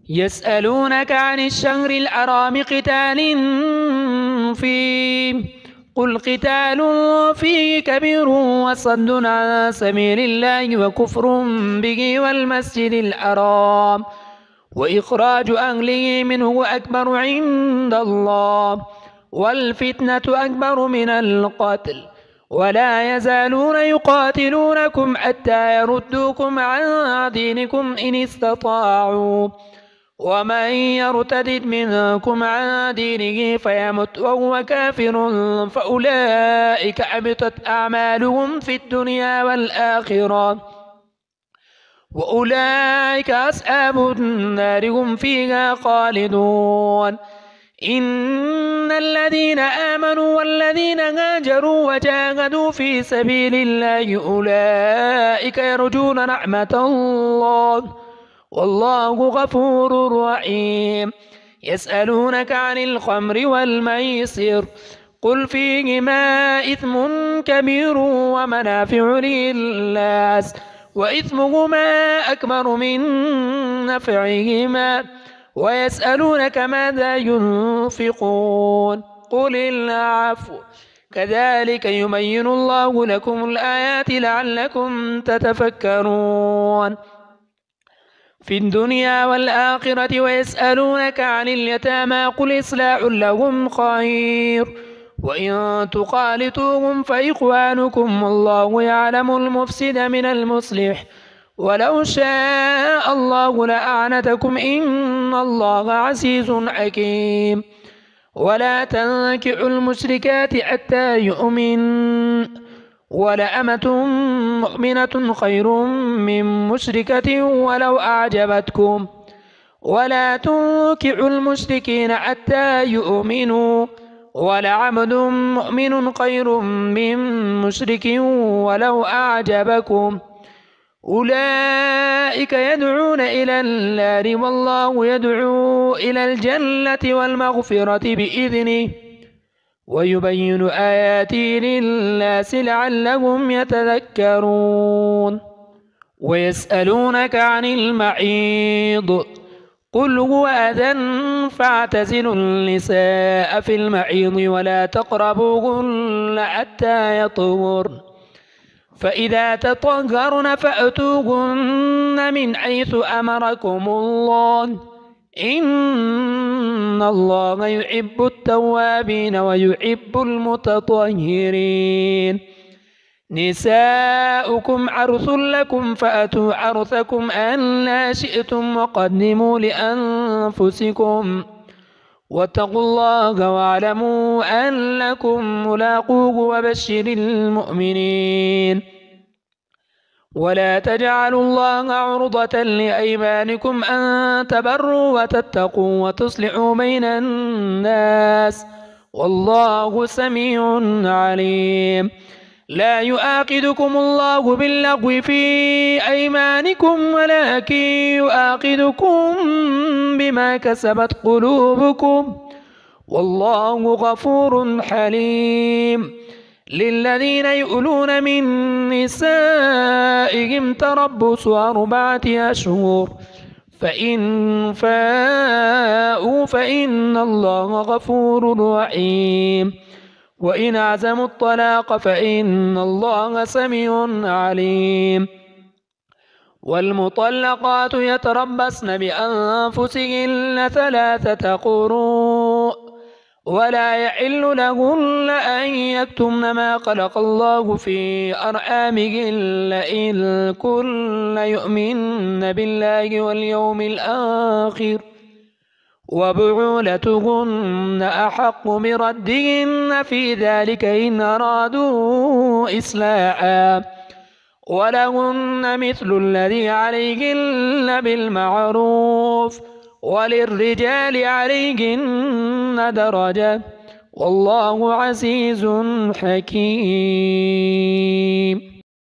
يسألونك عن الشهر الحرام قتال فيه قل قتال فيه كبير وصد عن سبيل الله وكفر به والمسجد الحرام وإخراج أهله منه أكبر عند الله والفتنة أكبر من القتل ولا يزالون يقاتلونكم حتى يردوكم عن دينكم إن استطاعوا ومن يرتد منكم عن دينه فيمت وهو كافر فأولئك حبطت أعمالهم في الدنيا والآخرة وأولئك أصحاب النار هم فيها خالدون إن الذين آمنوا والذين هاجروا وجاهدوا في سبيل الله أولئك يرجون رحمة الله والله غفور رحيم يسألونك عن الخمر والميسر قل فيهما إثم كبير ومنافع للناس وإثمهما أكبر من نفعهما ويسألونك ماذا ينفقون قل العفو كذلك يبين الله لكم الآيات لعلكم تتفكرون في الدنيا والآخرة ويسألونك عن اليتامى قل إصلاح لهم خير وإن تخالطوهم فإخوانكم والله يعلم المفسد من المصلح ولو شاء الله لأعنتكم إن الله عزيز حكيم ولا تنكحوا المشركات حتى يؤمن ولأمة مؤمنة خير من مشركة ولو أعجبتكم ولا تنكحوا المشركين حتى يؤمنوا ولعبد مؤمن خير من مشرك ولو أعجبكم أولئك يدعون إلى النار والله يدعو إلى الجنة والمغفرة بإذنه ويبين آياته للناس لعلهم يتذكرون ويسألونك عن المحيض قل هو أذى فاعتزلوا النساء في المحيض ولا تقربوهن حتى يطهرن فإذا تطهرن فأتوهن من حيث أمركم الله إن الله يحب التوابين ويحب المتطهرين نساؤكم عرث لكم فأتوا عرثكم أن شئتم وقدموا لأنفسكم واتقوا الله واعلموا أنكم ملاقوه وبشر المؤمنين ولا تجعلوا الله عرضة لأيمانكم أن تبروا وتتقوا وتصلحوا بين الناس والله سميع عليم لا يؤاخذكم الله باللغو في أيمانكم ولكن يؤاخذكم بما كسبت قلوبكم والله غفور حليم للذين يؤلون من نسائهم تربص 4 أشهر فإن فاءوا فإن الله غفور رحيم وإن عزموا الطلاق فإن الله سميع عليم والمطلقات يتربصن بأنفسهن 3 قروء ولا يحل لهن أن يكتمن ما خلق الله في أرحامهن إن كن يؤمن بالله واليوم الآخر وبعولتهن أحق بردهن في ذلك إن أرادوا إصلاحا ولهن مثل الذي عليهن بالمعروف وللرجال عليهن درجة والله عزيز حكيم